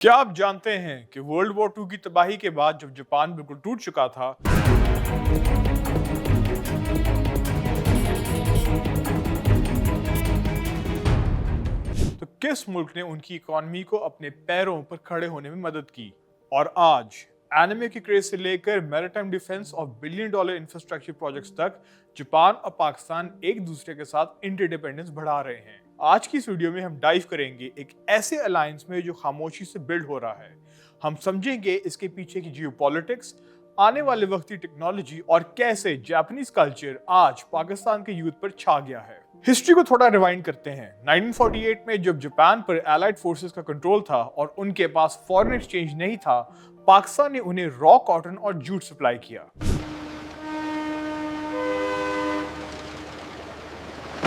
क्या आप जानते हैं कि वर्ल्ड वॉर 2 की तबाही के बाद जब जापान बिल्कुल टूट चुका था, तो किस मुल्क ने उनकी इकोनॉमी को अपने पैरों पर खड़े होने में मदद की? और आज एनिमे के क्रेज से लेकर मैरीटाइम डिफेंस और बिलियन डॉलर इंफ्रास्ट्रक्चर प्रोजेक्ट्स तक जापान और पाकिस्तान एक दूसरे के साथ इंटरडिपेंडेंस बढ़ा रहे हैं। आज की इस वीडियो में हम डाइव करेंगे एक ऐसे अलायंस में जो खामोशी से बिल्ड हो रहा है। हम समझेंगे इसके पीछे की जियोपॉलिटिक्स, आने वाले वक्त की टेक्नोलॉजी और कैसे जापानीज कल्चर आज पाकिस्तान के यूथ पर छा गया है। हिस्ट्री को थोड़ा रिवाइंड करते हैं। 1948 में जब जापान पर एलाइड फोर्सेस का कंट्रोल था और उनके पास फॉरेन एक्सचेंज नहीं था, पाकिस्तान ने उन्हें रॉ कॉटन और जूट सप्लाई किया।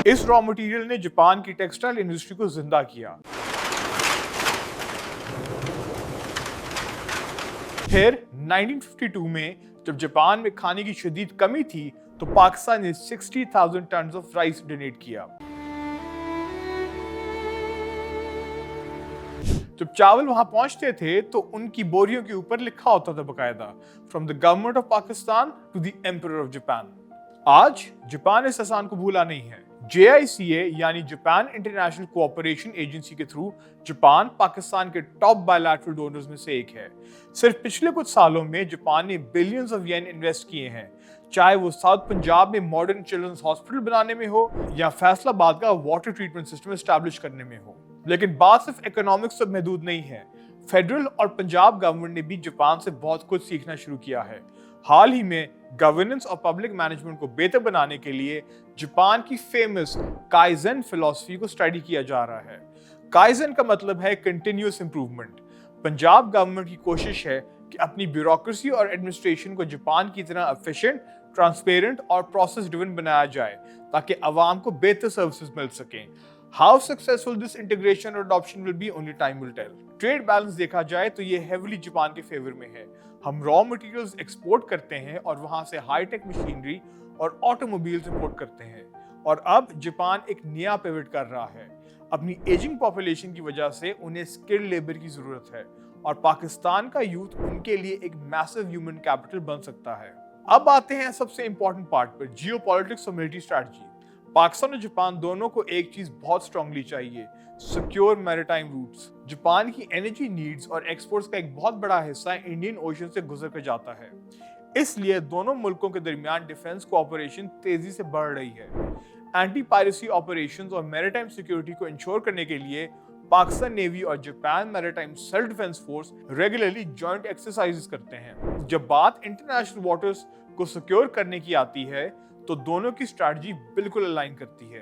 इस रॉ मटेरियल ने जापान की टेक्सटाइल इंडस्ट्री को जिंदा किया। फिर 1952 में जब जापान में खाने की शदीद कमी थी, तो पाकिस्तान ने 60,000 टन ऑफ राइस डोनेट किया। जब चावल वहां पहुंचते थे तो उनकी बोरियों के ऊपर लिखा होता था बकायदा, from the government of Pakistan to the emperor of Japan. आज जापान इस एहसान को भूला नहीं है। JICA यानी जापान इंटरनेशनल कोऑपरेशन एजेंसी के थ्रू जापान पाकिस्तान के टॉप बायलैटरल डोनर्स में से एक है। सिर्फ पिछले कुछ सालों में जापान ने बिलियंस ऑफ येन इन्वेस्ट किए हैं, चाहे वो साउथ पंजाब में मॉडर्न चिल्ड्रंस हॉस्पिटल बनाने में हो या फैसलाबाद का वाटर ट्रीटमेंट सिस्टम एस्टैब्लिश करने में हो। लेकिन बात सिर्फ इकोनॉमिक्स तक महदूद नहीं है। फेडरल और पंजाब गवर्नमेंट ने भी जापान से बहुत कुछ सीखना शुरू किया है। हाल ही में गवर्नेंस और पब्लिक मैनेजमेंट को बेहतर बनाने के लिए जापान की फेमस काइजन फिलॉसफी को स्टडी किया जा रहा है। काइजन का मतलब है कंटिन्यूअस इंप्रूवमेंट। पंजाब गवर्नमेंट की कोशिश है कि अपनी ब्यूरोक्रेसी और एडमिनिस्ट्रेशन को जापान की तरह एफिशिएंट, ट्रांसपेरेंट और प्रोसेस ड्रिवन बनाया जाए ताकि आवाम को बेहतर सर्विसेज मिल सकें। हाउ सक्सेसफुल दिस इंटीग्रेशन और adoption will be only time will tell. Trade balance देखा जाए तो ये हेविली जापान के फेवर में है। हम रॉ मटेरियल्स एक्सपोर्ट करते हैं और वहां से हाईटेक मशीनरी और ऑटोमोबाइल्स इंपोर्ट करते हैं। और अब जापान एक नया पिवट कर रहा है। अपनी एजिंग पॉपुलेशन की वजह से उन्हें स्किल्ड लेबर की जरूरत है और पाकिस्तान का यूथ उनके लिए एक मैसिव ह्यूमन कैपिटल बन सकता है। अब आते हैं सबसे इंपॉर्टेंट पार्ट पर, जियोपॉलिटिक्स और मिलिट्री स्ट्रैटेजी। पाकिस्तान और जापान दोनों को एक चीज बहुत स्ट्रांगली चाहिए, सिक्योर मैरीटाइम रूट्स। जापान की एनर्जी नीड्स और एक्सपोर्ट्स का एक बहुत बड़ा हिस्सा इंडियन ओशन से गुजर कर जाता है। इसलिए दोनों मुल्कों के दरमियान डिफेंस कोऑपरेशन तेजी से बढ़ रही है। एंटी पायरेसी ऑपरेशंस और मैरीटाइम सिक्योरिटी को इंश्योर करने के लिए पाकिस्तान नेवी और Japan maritime self defence force regularly joint exercises करते हैं। जब बात इंटरनेशनल वाटर्स को सिक्योर करने की आती है तो दोनों की स्ट्रैटेजी बिल्कुल अलाइन करती है।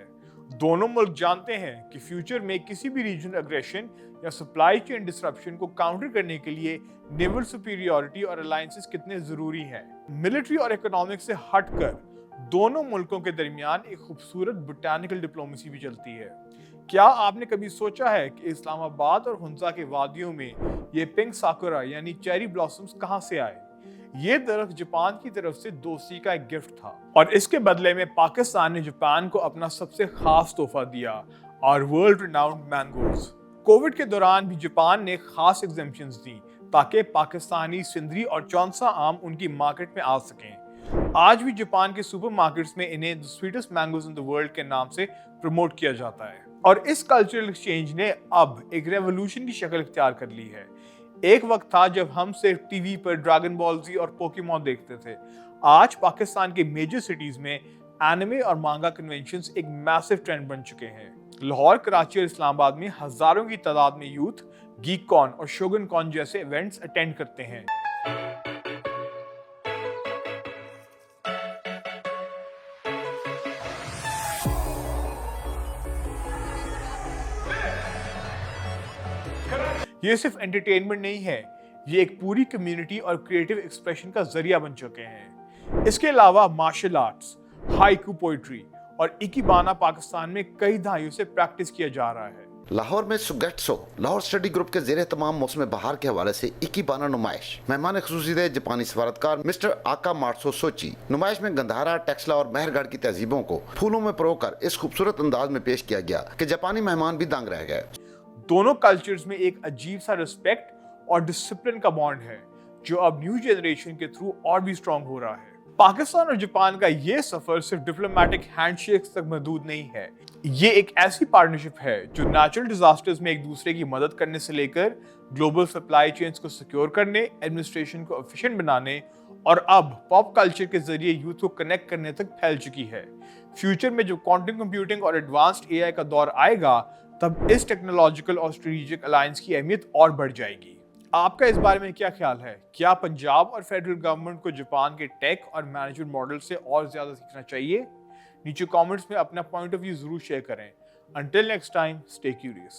दोनों मुल्क जानते हैं कि फ्यूचर में किसी भी रीजनल एग्रेशन या सप्लाई चेन डिसरप्शन को काउंटर करने के लिए नेवल सुपीरियरिटी और अलायंसेस कितने जरूरी हैं। मिलिट्री और इकोनॉमिक से हटकर दोनों मुल्कों के दरमियान एक खूबसूरत बोटैनिकल डिप्लोमेसी भी चलती है। क्या आपने कभी सोचा है कि इस्लामाबाद और हुंजा के वादियों में ये पिंक साकुरा यानी चेरी ब्लॉसम्स कहां से आए? ये दरख्त जापान की तरफ से दोस्ती का एक गिफ्ट था और इसके बदले में पाकिस्तान ने जापान को अपना सबसे खास तोहफा दिया, और वर्ल्ड रिनाउंड मैंगोज। कोविड के दौरान भी जापान ने खास एग्जेम्पशंस दी ताकि पाकिस्तानी सिंदरी और चौंसा आम उनकी मार्केट में आ सकें। आज भी जापान के सुपरमार्केट्स में इन्हें the sweetest mangoes in the world के नाम से प्रमोट किया जाता है। और इस कल्चरल एक्सचेंज ने अब एक रेवोल्यूशन की शक्ल इख्तियार कर ली है। एक वक्त था जब हम सिर्फ टीवी पर ड्रैगन बॉल जी और पोकेमॉन देखते थे। आज पाकिस्तान के मेजर सिटीज में एनिमे और मांगा कन्वेंशंस एक मैसिव ट्रेंड बन चुके हैं। लाहौर, कराची और इस्लामाबाद में हजारों की तादाद में यूथ गीक कॉन और शोगन कॉन जैसे इवेंट्स अटेंड करते हैं। ये सिर्फ एंटरटेनमेंट नहीं है, ये एक पूरी कम्युनिटी और क्रिएटिव एक्सप्रेशन का जरिया बन चुके हैं। इसके अलावा मार्शल आर्ट्स, हाइकू पोइट्री और इकिबाना पाकिस्तान में कई दहाइयों से प्रैक्टिस किया जा रहा है। लाहौर में सुगेट्सो लाहौर स्टडी ग्रुप के जेर तमाम मौसम बहार के हवाले से इकिबाना नुमाइश। मेहमान खुसूसी थे जापानी सफारतकार मिस्टर आका मार्सो सोची। नुमाइश में गंधारा, टेक्सला और मेहरगढ़ की तहजीबों को फूलों में परोकर इस खूबसूरत अंदाज में पेश किया गया कि जापानी मेहमान भी दंग रह गए। दोनों कल्चर्स में एक अजीब सा रिस्पेक्ट और डिसिप्लिन का बॉन्ड है जो अब न्यू जनरेशन के थ्रू और भी स्ट्रांग हो रहा है। पाकिस्तान और जापान का ये सफर सिर्फ डिप्लोमेटिक हैंडशेक्स तक महदूद नहीं है, ये एक ऐसी पार्टनरशिप है जो नेचुरल डिजास्टर्स में एक दूसरे की मदद करने से लेकर ग्लोबल सप्लाई चेन्स को सिक्योर करने, एडमिनिस्ट्रेशन को एफिशिएंट बनाने और अब पॉप कल्चर के जरिए यूथ को कनेक्ट करने तक फैल चुकी है। फ्यूचर में जब क्वांटम कंप्यूटिंग और एडवांस्ड एआई का दौर आएगा, तब इस टेक्नोलॉजिकल और स्ट्रेटेजिक अलायंस की अहमियत और बढ़ जाएगी। आपका इस बारे में क्या ख्याल है? क्या पंजाब और फेडरल गवर्नमेंट को जापान के टेक और मैनेजमेंट मॉडल से और ज्यादा सीखना चाहिए? नीचे कमेंट्स में अपना पॉइंट ऑफ व्यू जरूर शेयर करें। Until next time, stay curious.